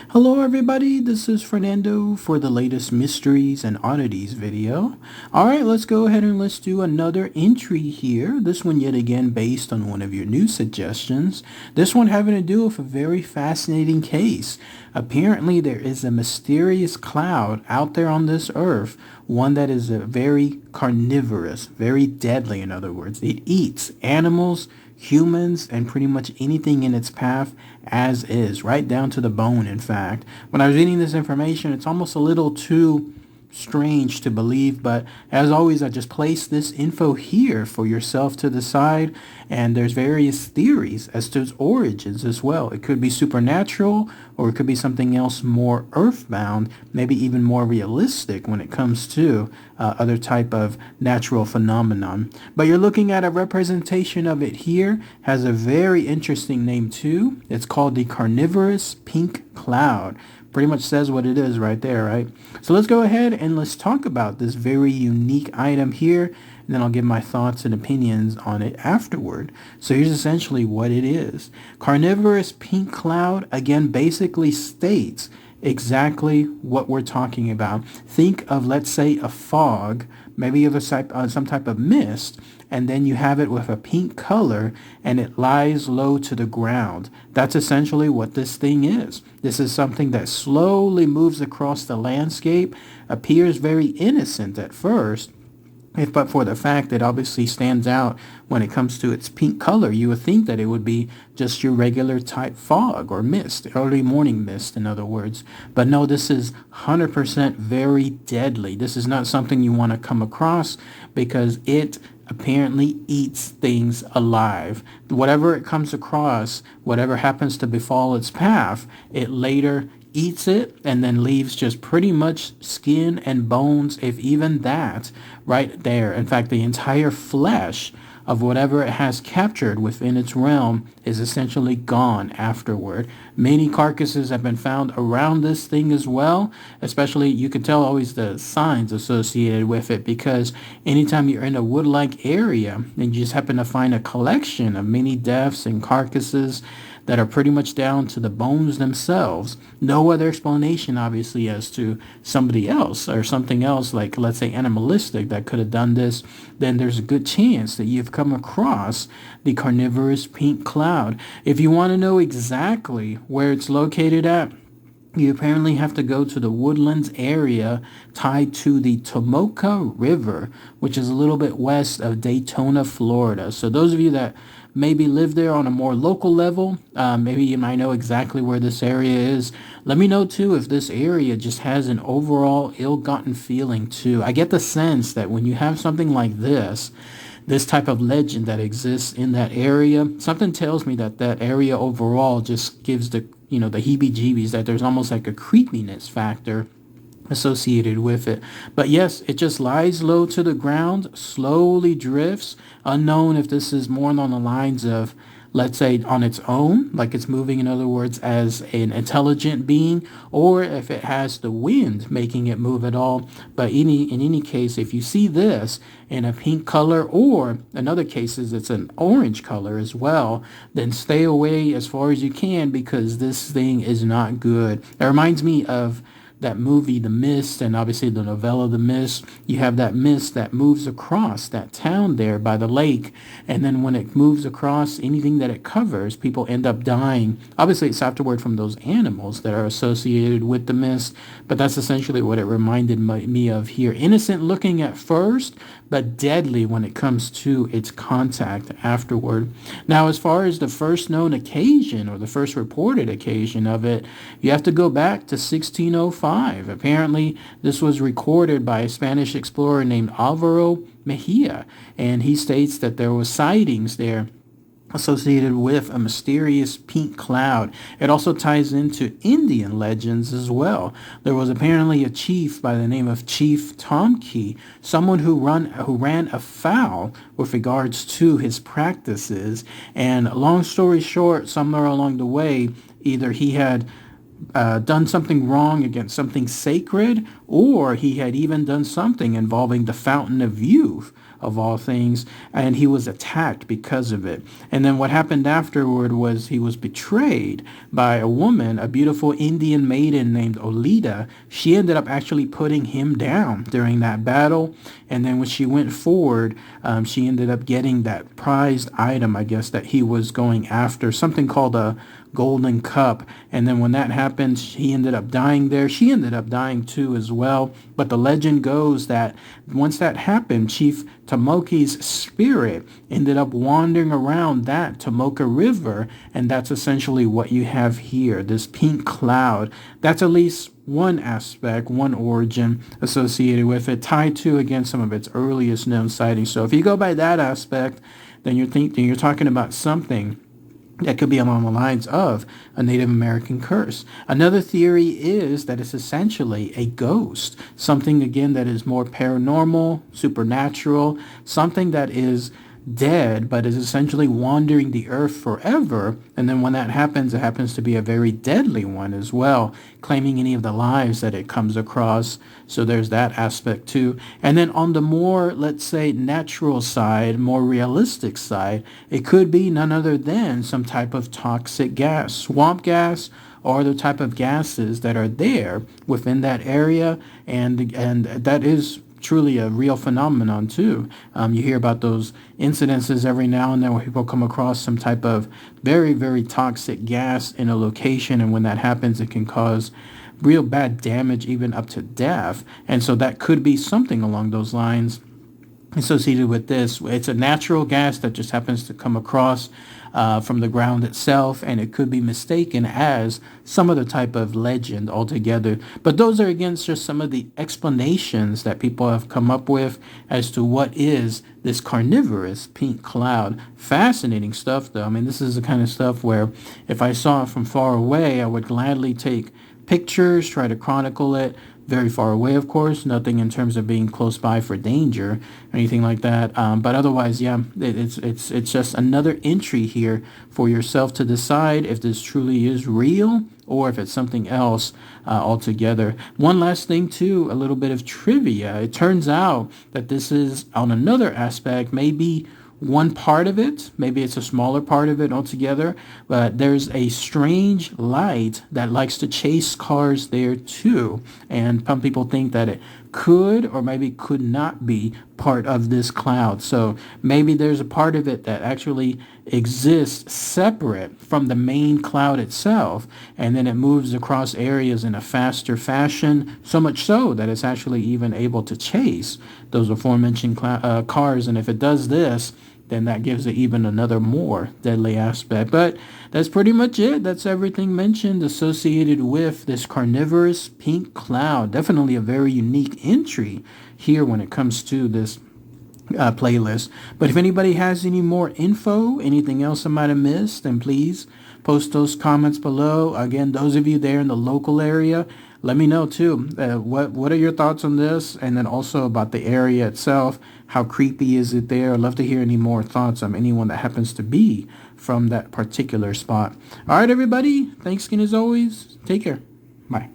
Hello everybody, this is Fernando for the latest Mysteries and Oddities video. Alright, let's go ahead and let's do another entry here. This one yet again based on one of your new suggestions. This one having to do with a very fascinating case. Apparently there is a mysterious cloud out there on this earth, one that is very carnivorous, very deadly in other words. It eats animals, humans, and pretty much anything in its path as is, right down to the bone, in fact. When I was reading this information, it's almost a little too strange to believe, but as always, I just place this info here for yourself to decide, and there's various theories as to its origins as well. It could be supernatural, or it could be something else more earthbound, maybe even more realistic when it comes to other type of natural phenomenon. But you're looking at a representation of it here. Has a very interesting name too. It's called the Carnivorous Pink Cloud. Pretty much says what it is right there, right? So let's go ahead and let's talk about this very unique item here, and then I'll give my thoughts and opinions on it afterward. So here's essentially what it is. Carnivorous Pink Cloud, again, basically states exactly what we're talking about. Think of, let's say, a fog, maybe of some type of mist, and then you have it with a pink color and it lies low to the ground. That's essentially what this thing is. This is something that slowly moves across the landscape, appears very innocent at first, but for the fact that obviously stands out when it comes to its pink color, you would think that it would be just your regular type fog or mist, early morning mist in other words. But no, this is 100% very deadly. This is not something you want to come across because it apparently eats things alive. Whatever it comes across, whatever happens to befall its path, it later eats it and then leaves just pretty much skin and bones, if even that, right there. In fact, the entire flesh of whatever it has captured within its realm is essentially gone afterward. Many carcasses have been found around this thing as well, especially you can tell always the signs associated with it, because anytime you're in a wood-like area and you just happen to find a collection of many deaths and carcasses that are pretty much down to the bones themselves. No other explanation, obviously, as to somebody else or something else, like, let's say, animalistic that could have done this. Then there's a good chance that you've come across the Carnivorous Pink Cloud. If you want to know exactly where it's located at, you apparently have to go to the Woodlands area tied to the Tomoka River, which is a little bit west of Daytona, Florida. So those of you that maybe live there on a more local level, maybe you might know exactly where this area is. Let me know too if this area just has an overall ill-gotten feeling too. I get the sense that when you have something like this type of legend that exists in that area, something tells me that that area overall just gives the heebie-jeebies, that there's almost like a creepiness factor associated with it. But yes, it just lies low to the ground, slowly drifts, unknown if this is more on the lines of, let's say, on its own, like it's moving, in other words, as an intelligent being, or if it has the wind making it move at all. But in any case, if you see this in a pink color, or in other cases it's an orange color as well, then stay away as far as you can, because this thing is not good. It reminds me of that movie, The Mist, and obviously the novella, The Mist. You have that mist that moves across that town there by the lake, and then when it moves across anything that it covers, people end up dying. Obviously, it's afterward from those animals that are associated with the mist, but that's essentially what it reminded me of here. Innocent looking at first, but deadly when it comes to its contact afterward. Now, as far as the first known occasion, or the first reported occasion of it, you have to go back to 1605. Apparently, this was recorded by a Spanish explorer named Alvaro Mejia, and he states that there was sightings there associated with a mysterious pink cloud. It also ties into Indian legends as well. There was apparently a chief by the name of Chief Tomkey, someone who ran afoul with regards to his practices. And long story short, somewhere along the way, either he had done something wrong against something sacred, or he had even done something involving the Fountain of Youth, of all things, and he was attacked because of it. And then what happened afterward was he was betrayed by a woman, a beautiful Indian maiden named Olita. She ended up actually putting him down during that battle, and then when she went forward, she ended up getting that prized item, I guess, that he was going after, something called a golden cup. And then when that happened, he ended up dying there. She ended up dying too as well. But the legend goes that once that happened, Chief Tomoki's spirit ended up wandering around that Tomoka River, and that's essentially what you have here, this pink cloud. That's at least one aspect, one origin associated with it, tied to, again, some of its earliest known sightings. So if you go by that aspect, then you're talking about something that could be along the lines of a Native American curse. Another theory is that it's essentially a ghost, something, again, that is more paranormal, supernatural, something that is dead but is essentially wandering the earth forever. And then when that happens, it happens to be a very deadly one as well, claiming any of the lives that it comes across. So there's that aspect too. And then on the more, let's say, natural side, more realistic side, it could be none other than some type of toxic gas, swamp gas, or the type of gases that are there within that area. And that is truly a real phenomenon too. You hear about those incidences every now and then where people come across some type of very, very toxic gas in a location, and when that happens, it can cause real bad damage, even up to death. And so that could be something along those lines associated with this. It's a natural gas that just happens to come across from the ground itself, and it could be mistaken as some other type of legend altogether. But those are, again, just some of the explanations that people have come up with as to what is this carnivorous pink cloud. Fascinating stuff, though. I mean, this is the kind of stuff where if I saw it from far away, I would gladly take pictures, try to chronicle it. Very far away, of course, nothing in terms of being close by for danger or anything like that. But otherwise, yeah, it's just another entry here for yourself to decide if this truly is real or if it's something else altogether. One last thing, too, a little bit of trivia. It turns out that this is, on another aspect, maybe one part of it, maybe it's a smaller part of it altogether, but there's a strange light that likes to chase cars there too. And some people think that it could or maybe could not be part of this cloud. So maybe there's a part of it that actually exists separate from the main cloud itself, and then it moves across areas in a faster fashion, so much so that it's actually even able to chase those aforementioned cars. And if it does this, then that gives it even another more deadly aspect. But that's pretty much it. That's everything mentioned associated with this carnivorous pink cloud. Definitely a very unique entry here when it comes to this playlist. But if anybody has any more info, anything else I might have missed, then please post those comments below. Again, those of you there in the local area, let me know too. What are your thoughts on this? And then also about the area itself. How creepy is it there? I'd love to hear any more thoughts on anyone that happens to be from that particular spot. All right, everybody. Thanks again as always. Take care. Bye.